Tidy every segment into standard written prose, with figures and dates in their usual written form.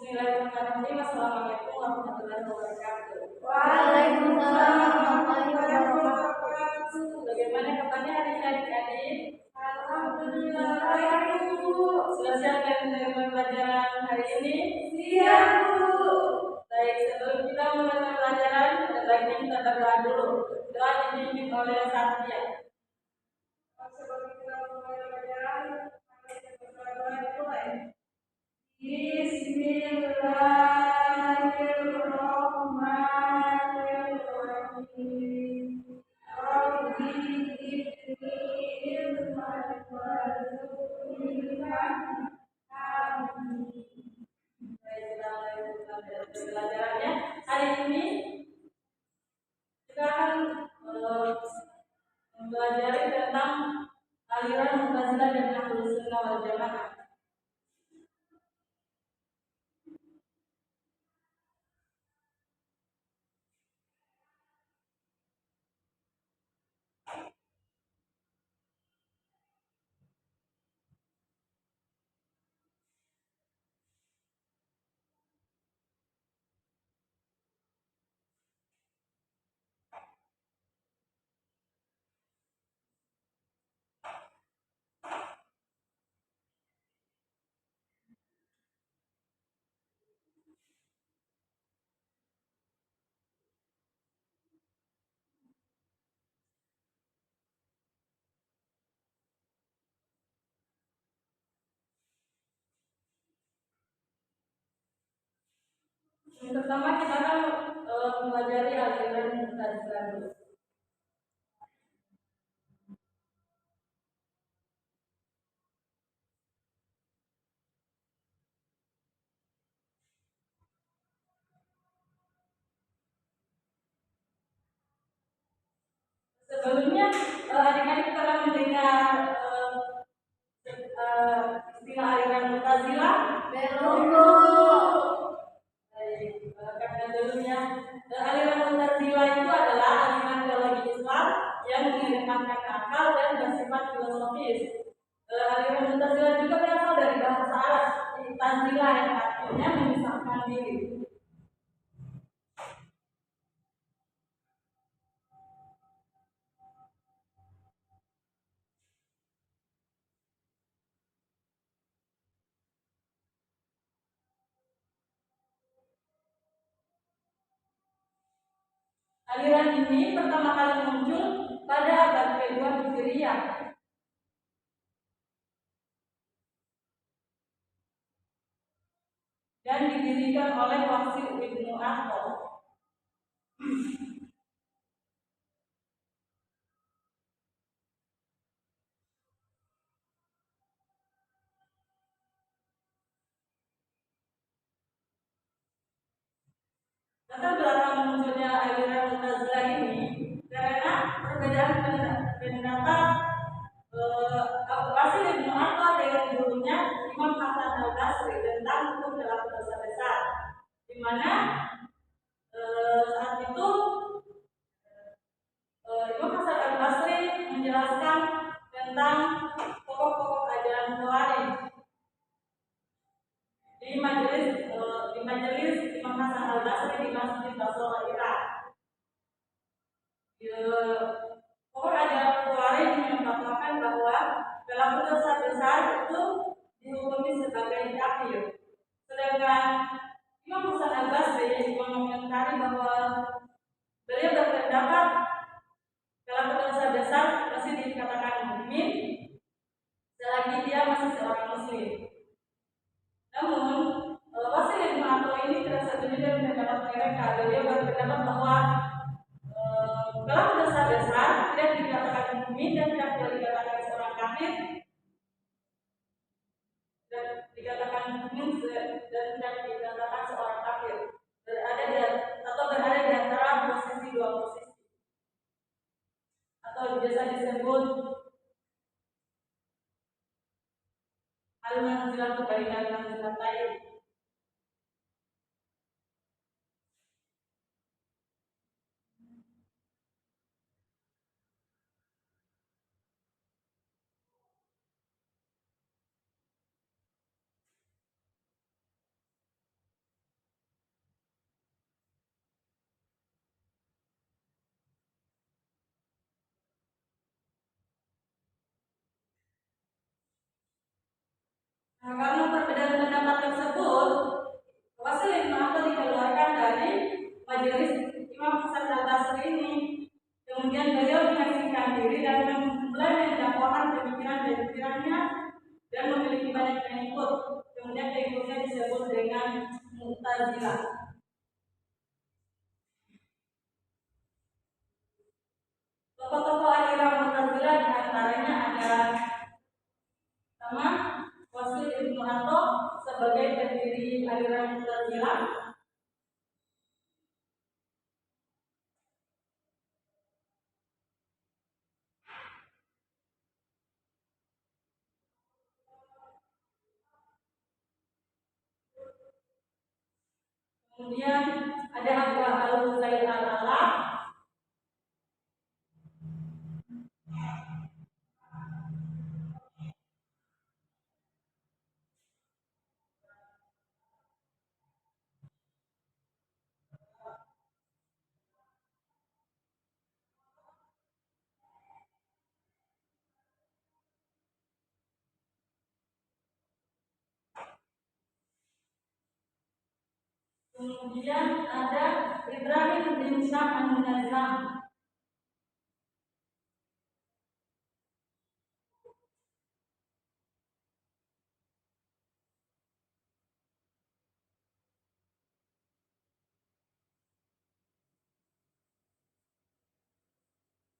Bismillahirrahmanirrahim. Assalamualaikum warahmatullahi wabarakatuh. Waalaikumsalam warahmatullahi wabarakatuh. Bagaimana kabarnya hari ini adik-adik? Alhamdulillah baik, Bu. Sudah siap dan menerima pelajaran hari ini? Siap, Bu. Baik, sebelum kita memulai pelajaran, ada baiknya kita berdoa dulu. Doa dipimpin oleh Satya. Sebelum kita memulai pelajaran, mari kita berdoa dimulai. Bismillahirrahmanirrahim. Rabbi zidni ilman warzuqni fahman. Amin. Baik, kita mulai pelajarannya. Hari ini kita akan mempelajari tentang aliran Mu'tazilah dan Ahlus Sunnah wal Jamaah. Yang pertama kita akan mempelajari aliran Mu'tazilah dulu. Sebelumnya adik-adik pernah mendengar istilah aliran Mu'tazilah? Belum, Bu. Baik, karena dulunya aliran Mu'tazilah itu adalah aliran teologi Islam yang mengedepankan akal dan bersifat filosofis. Aliran Mu'tazilah juga berasal dari bahasa Arab, Mu'tazilah yang artinya memisahkan diri. Aliran ini pertama kali muncul pada abad kedua Hijriah. Dan didirikan oleh Waqi' Ibnu Akhtal. Latar belakang munculnya aliran Mu'tazilah ini karena perbedaan pendapat Waqi' Ibnu Akhtal dengan gurunya Imam Hasan Al-Basri tentang hukum pelaku dosa besar, di mana saat itu Imam Hasan Al-Basri menjelaskan tentang pokok-pokok ajaran Khawarij di majelis Imam Hasan Al-Basri di Masjid Basra, Irak. Pokok ajaran Khawarij menyatakan bahwa pelaku dosa besar itu dihukumi sebagai kafir. Sedangkan Imam Hasan Al-Basri mengomentari bahwa beliau berpendapat pelaku dosa besar masih dikatakan mukmin selagi dia masih seorang muslim. Namun Waqi' Ibnu Akhtal ini tidak setuju dengan pendapat mereka. Beliau berpendapat bahwa pelaku dosa besar tidak dikatakan mukmin dan tidak boleh dikatakan seorang kafir dan dikatakan mukmin dan tidak dikatakan seorang kafir. Berada di antara dua posisi atau biasa disebut al-manzilatu bainal manzilatain. Nah, karena perbedaan pendapat tersebut, Wasil Ibnu Abbas dikeluarkan dari majelis Imam Hasan al-Basri ini. Kemudian beliau menyaksikan diri dan mulai mendakwakan pemikirannya dan memiliki banyak pengikut. Kemudian pengikutnya disebut dengan Mu'tazilah. Tokoh-tokoh aliran Mu'tazilah diantaranya ada sama Wasil Ibnu Abbas sebagai pendiri aliran Mu'tazilah. Kemudian ada Abu Al-Husain al-Alaf, kemudian ada Ibrahim bin Syam al-Munazzam,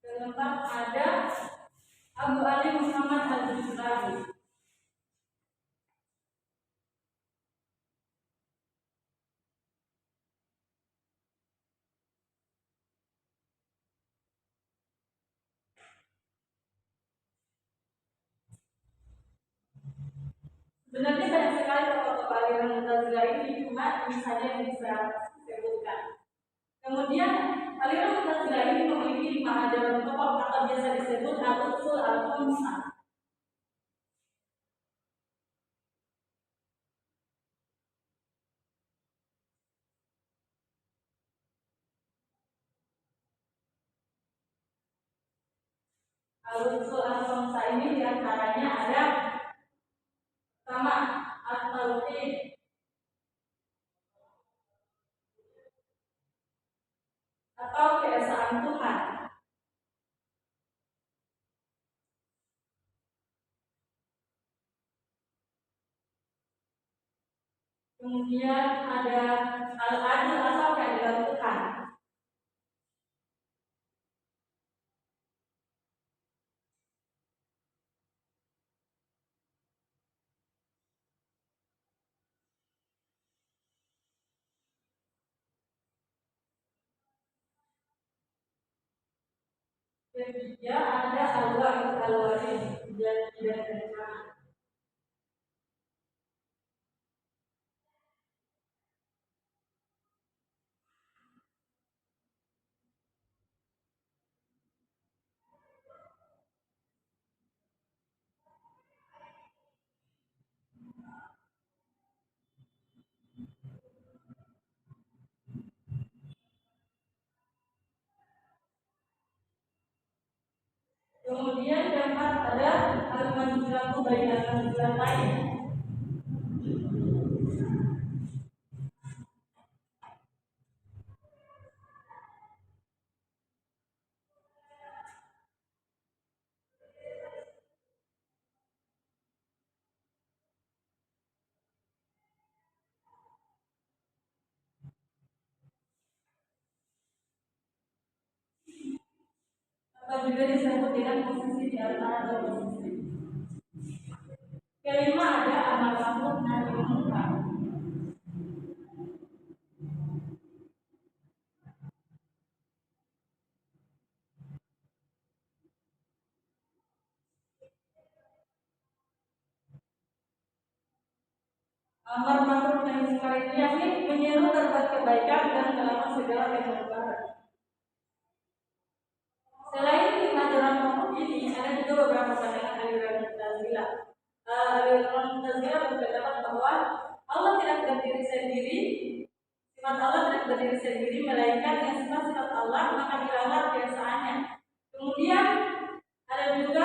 keempat ada Abu Ali Muhammad al-Juzari, sebenarnya banyak sekali tokoh-tokoh aliran Mu'tazilah ini, cuma ini saja yang bisa disebutkan. Kemudian aliran Mu'tazilah ini memiliki 5 ajaran pokok atau biasa disebut al-usul al-khamsah. Al-usul al-khamsah ini diantaranya ada pertama at-tauhid atau keesaan Tuhan. Kemudian ada al-adil atau keadilan Tuhan. Ketiga ada al-wa'id al-warid, janji dan rencana. Kemudian keempat ada al-manzilatu bainal manzilatain. Atau juga disebut dengan posisi di antara dua posisi. Kelima ada amar ma'ruf nahi munkar. Amar ma'ruf nahi munkar itu yakni menyeru berbuat kebaikan dan melarang segala kemungkaran. Selain 5 ajaran pokok ini, ada juga beberapa pandangan aliran Mu'tazilah. Aliran Mu'tazilah berpendapat bahwa Allah tidak berdiri sendiri, sifat Allah tidak berdiri sendiri, melainkan dengan sifat-sifat Allah maka hilanglah keesaannya. Kemudian ada juga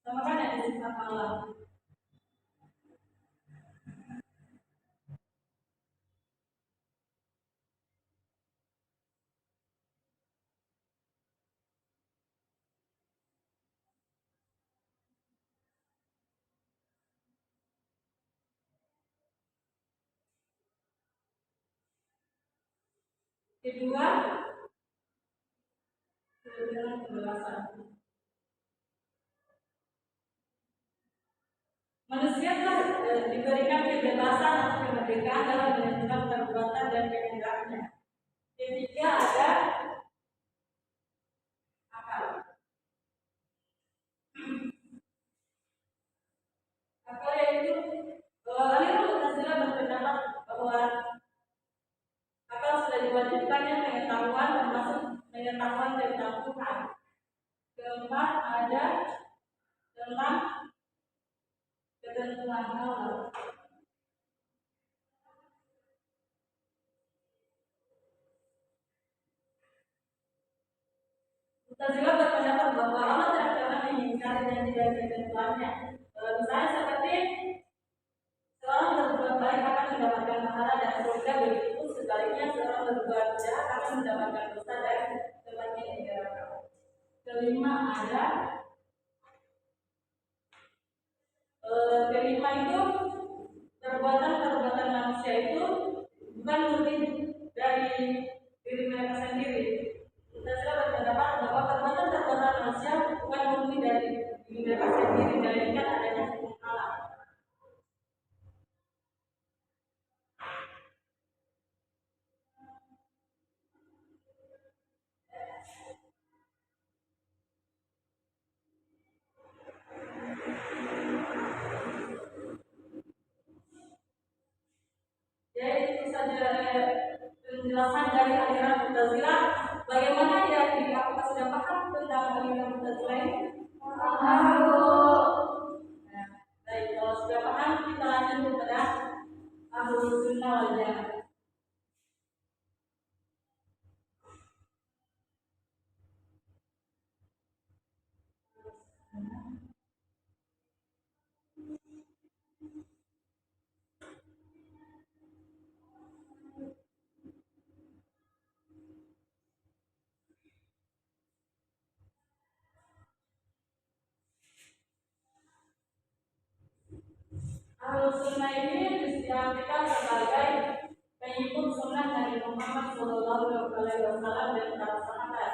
sama kan ada sifat Allah. Kedua, kebebasan kebebasan. Manusia telah diberikan kebebasan atau kemerdekaan dalam menentukan perbuatan dan kehendaknya. Ketiga ada akal. Akal yaitu aliran Mu'tazilah berpendapat bahwa akal sudah diwajibkannya pengetahuan termasuk pengetahuan tentang Tuhan. Keempat ada tentang ketentuan Allah. Mu'tazilah berpendapat bahwa Allah tidak pernah mengingkari janji dan ketentuannya. Misalnya seperti seorang berbuat baik akan mendapatkan pahala dan surga, begitu sebaliknya seorang berbuat jahat akan mendapatkan dosa dan tempatnya di neraka. Kelima ada kelima itu perbuatan manusia itu bukan murni dari diri mereka sendiri. Mu'tazilah berpendapat bahwa perbuatan manusia bukan murni dari diri mereka sendiri, melainkan adanya hukum alam. Jadi itu saja penjelasan dari aliran Mu'tazilah. Bagaimana ya? Apakah sudah paham tentang aliran Mu'tazilah ini? Paham. Nah, baik, kalau sudah paham kita lanjut kepada Ahlus Sunnah wal Jamaah. Ahlus Sunnah ini diistilah sebagai pengikut sunnah Nabi Muhammad SAW dan para sahabat.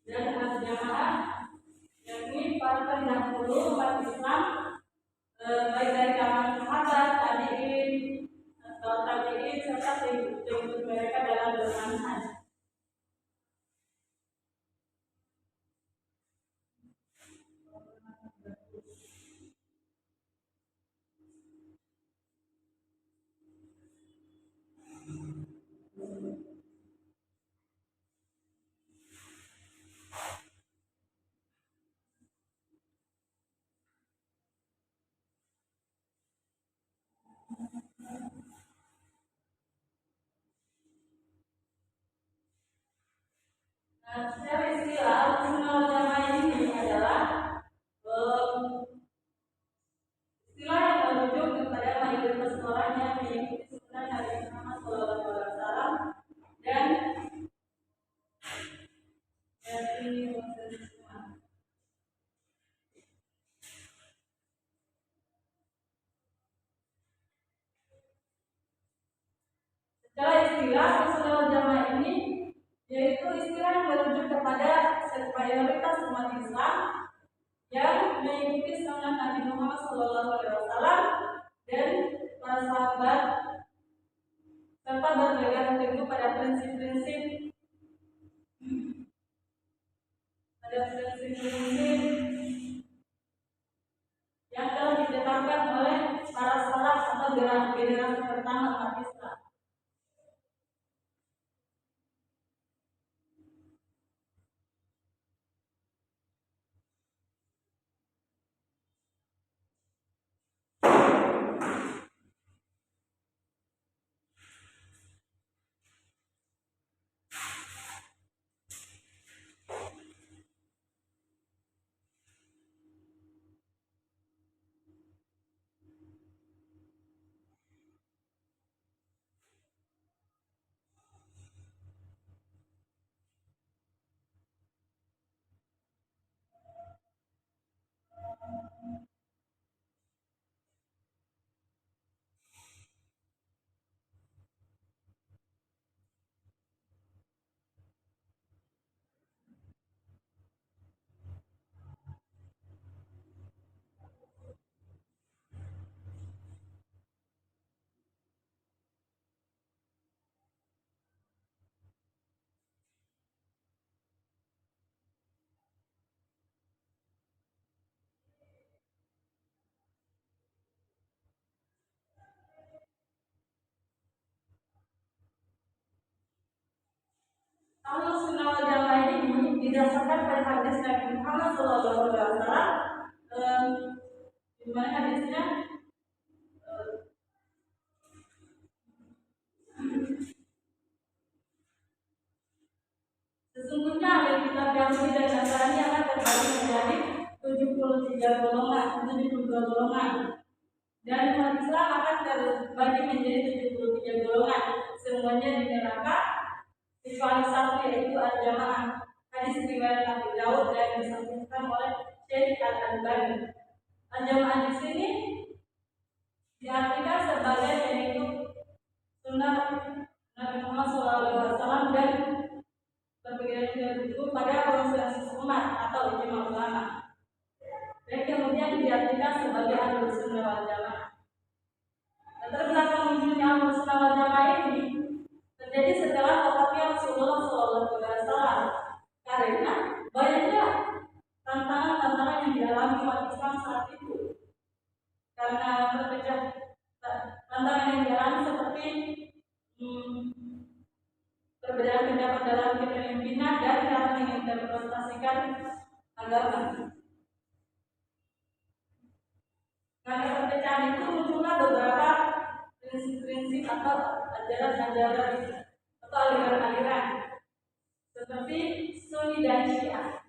Dan Ahlus Jamaah yakni para pendahulu umat Islam, baik dari kalangan sahabat, tabi'in, atau tabi'in serta pengikut mereka dalam bermanhaj. Nah, secara istilah Ahlus Sunnah wal Jamaah ini adalah istilah yang merujuk kepada mayoritas orang yang mengikuti sunnah Nabi Muhammad SAW dan yakni muslim semua. Secara istilah Ahlus Sunnah wal Jamaah ini yaitu istilah yang merujuk kepada mayoritas umat Islam yang mengikuti sunnah Nabi Muhammad SAW dan para sahabat serta berpegang teguh pada prinsip-prinsip yang telah ditetapkan oleh para salaf atau generasi pertama umat Islam. wal Jamaah ini didasarkan pada hadis Nabi Muhammad SAW. Di mana hadisnya? Sesungguhnya ahli kitab Yahudi dan Nasrani akan terbagi menjadi 73 golongan, 72 golongan. Dan umat Islam akan terbagi menjadi 73 golongan, semuanya di neraka kecuali satu, yaitu al-Jamaah. Hadis riwayat Abu Daud dan disebutkan oleh Syekh Al-Albani. Al-Jamaah di sini diartikan sebagai pengikut sunnah Nabi Muhammad SAW dan berpikiran itu pada konsensus umat atau ijma ulama. Dan kemudian diartikan sebagai Ahlus Sunnah wal Jamaah. Latar belakang munculnya Ahlus Sunnah wal Jamaah ini terjadi setelah wafatnya Rasulullah SAW, karena banyaknya tantangan-tantangan yang dialami umat Islam saat itu. Karena terpecah tantangan yang dialami seperti perbedaan pendapat dalam kepemimpinan dan cara menginterpretasikan agama. Karena perpecahan itu muncullah beberapa prinsip-prinsip atau ajaran-ajaran atau aliran-aliran seperti Sunni dan Syiah.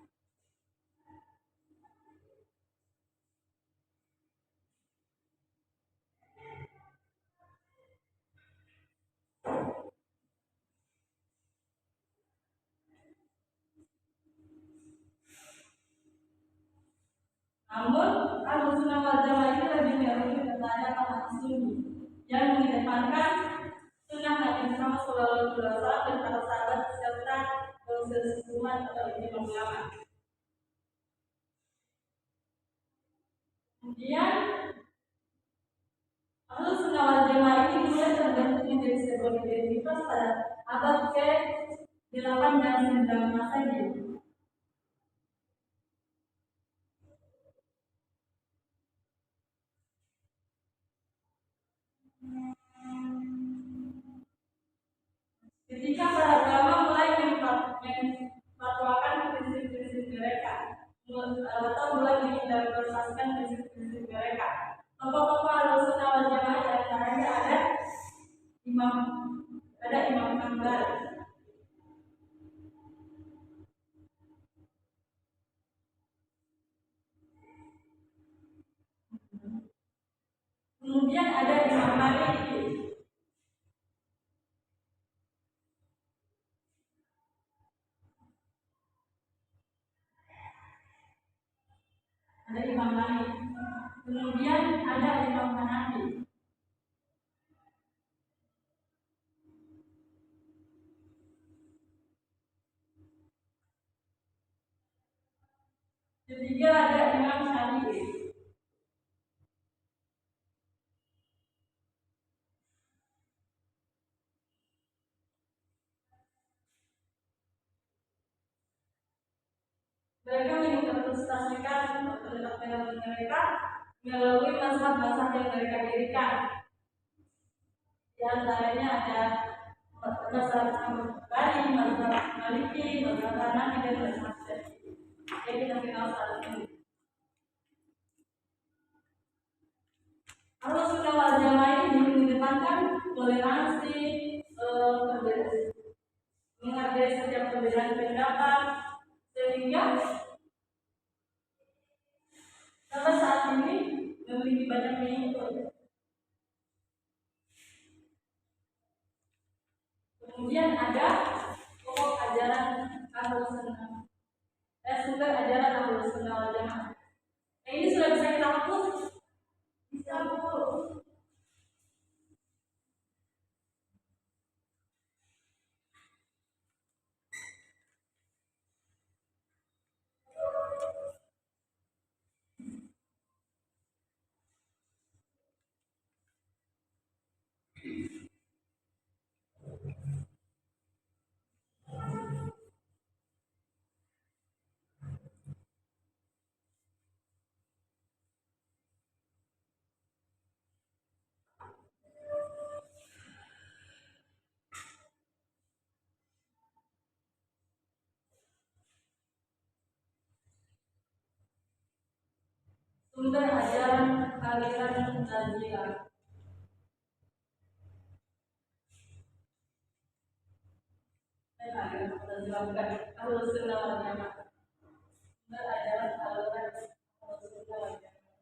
Namun, Ahlus Sunnah wal Jamaah ini lebih menyoroti kepada paham Sunni yang mengedepankan sunnah Nabi Muhammad SAW dan para sahabat serta konsensus umat atau ijma ulama. Kemudian, Ahlus Sunnah wal Jamaah ini mulai terbentuk menjadi sebuah identitas pada abad ke-8 dan 9 Masehi. Ketika para ulama mulai memfatwakan prinsip-prinsip mereka atau mulai menginterpretasikan prinsip-prinsip mereka. Tokoh-tokoh Ahlus Sunnah wal Jamaah di antaranya ada Imam Hambal, kemudian ada Imam Maliki, kemudian ada Imam Hanafi, ketiga ada Imam Syafi'i, mereka menginterpretasikan pendapat mereka melalui mazhab-mazhab yang mereka dirikan. Di antaranya ada mazhab Hambali, mazhab Maliki, mazhab Hanafi, dan mazhab Syafi'i yang kita kenal saat ini. Ahlus Sunnah wal Jamaah ini mengedepankan toleransi, menghargai setiap perbedaan pendapat, sehingga sampai saat ini memiliki banyak pengikut. Kemudian ada pokok ajaran Ahlus Sunnah, sumber ajaran Ahlus Sunnah wal Jamaah. Ini sudah bisa kita hapus? Bisa hapus. sumber ajaran aliran Najila. Bukan Ahlus Sunnah wal Jamaah. Sumber ajaran aliran Ahlus Sunnah wal Jamaah.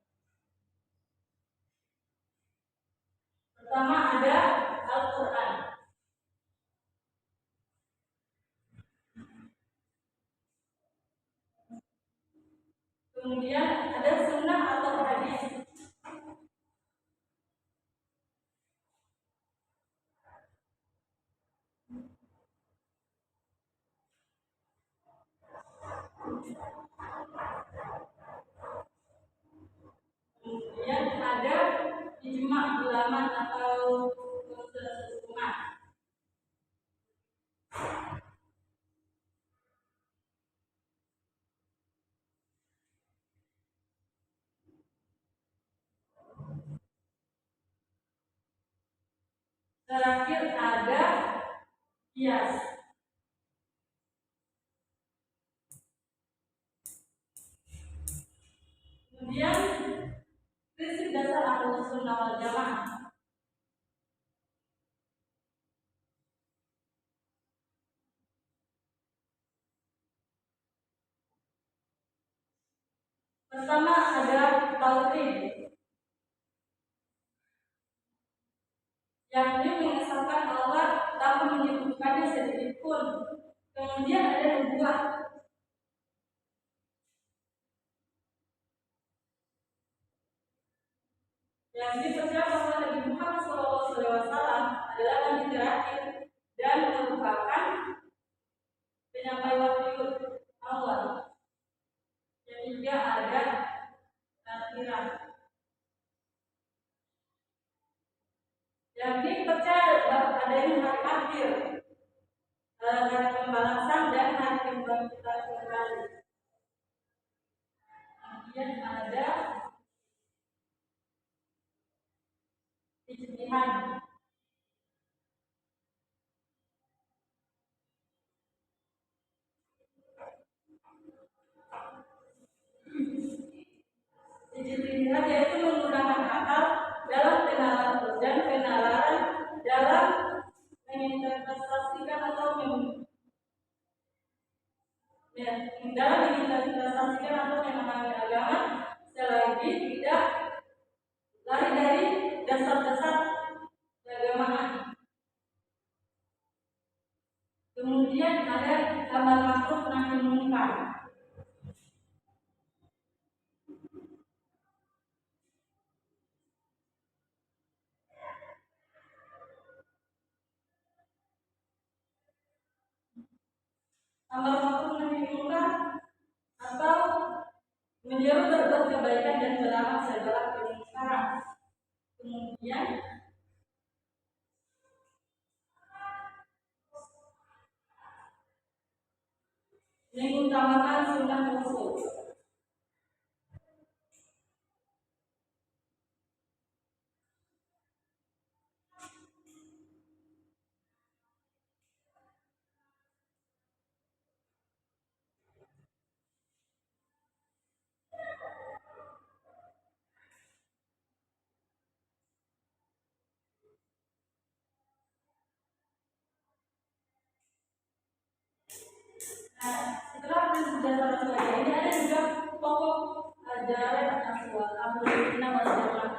Pertama ada Al-Quran. Kemudian ada sunnah atau hadis. Kemudian ada ijma ulama atau konsensus umat. Terakhir ada kias. Kemudian prinsip dasar Ahlus Sunnah wal Jamaah. Pertama ada tauhid, yakni mengesahkan Allah tanpa menyebutkannya sedikit pun. Kemudian ada nubuwah, yang dipercaya bahwa Nabi Muhammad SAW adalah nabi terakhir dan merupakan penyampai wahyu Allah. Yang ketiga ada akhirat, yang dipercaya bahwa adanya hari akhir, hari pembalasan dan hari kebangkitan kembali. Kemudian ada ijtihad, ijtihad yaitu menggunakan akal dalam penalaran dalam menginterpretasikan atau memahami agama selagi tidak lari dari dasar-dasar keagamaan. Kemudian ada amar ma'ruf nahi munkar. Amar ma'ruf nahi munkar atau menyeru berbuat kebaikan dan melarang segala kemungkaran. Kemudian mengutamakan sunnah Rasul. Setelah penjelasan sebagai ini ada juga pokok ajaran Ahlus Sunnah wal Jamaah.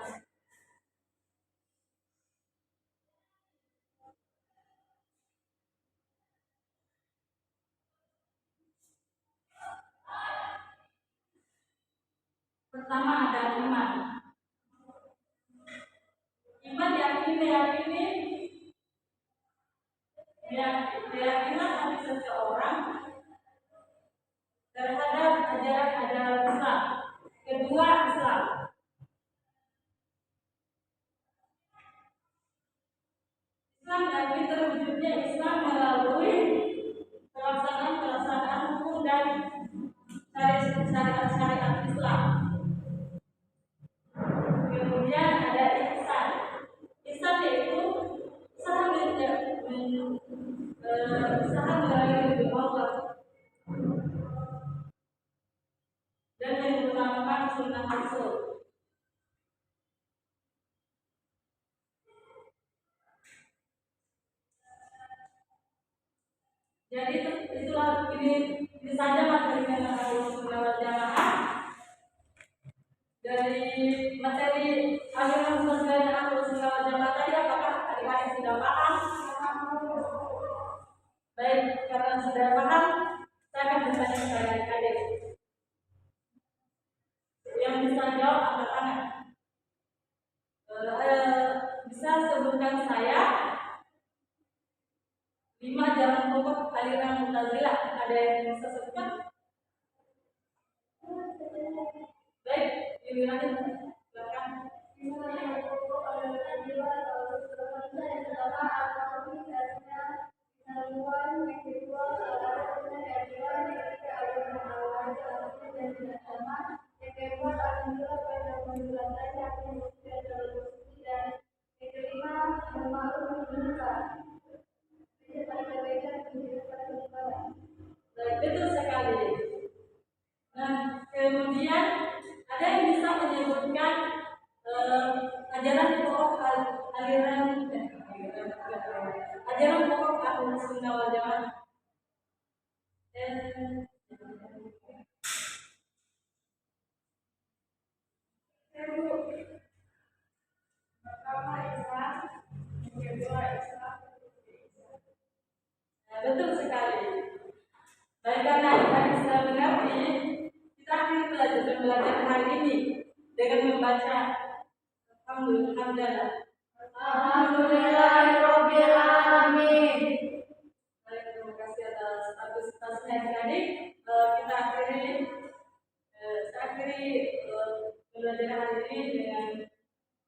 Pertama ada iman. Iman meyakini keyakinan hati seseorang terhadap ajaran Islam. Kedua, Islam. Islam yakni terwujudnya Islam melalui pelaksanaan hukum dan syariat Islam. Kemudian ada ihsan. Ihsan yaitu usaha meraih ridho Allah dan mengutamakan sunnah Rasul. Jadi itulah ini saja materi tentang Ahlussunnah wal Jamaah. Dari materi aliran pesantren Ahlussunnah wal Jamaah tadi, apakah adik-adik sudah paham? Baik, karena sudah paham, saya akan bertanya kepada adik-adik. Yang bisa jawab angkat tangan. Bisa sebutkan saya 5 jalan pokok aliran Mu'tazilah. Ada yang bisa sebutkan? Baik, giliran silakan. Baik, betul sekali. Nah, kemudian ada yang bisa menyebutkan ajaran pokok ajaran pokok Ahlussunnah wal Jamaah. Betul sekali. Baik, karena adik-adik sudah mengerti, kita akan belajar hari ini dengan membaca Alhamdulillah. Alhamdulillahirabbil alamin. Baik, terima kasih atas partisipasinya adik-adik. Kita akhiri pembelajaran hari ini dengan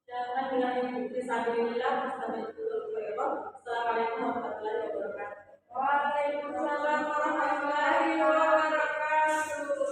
cara bilang fisabilillah. Assalamualaikum warahmatullahi wabarakatuh. Waalaikumsalam warahmatullahi wabarakatuh.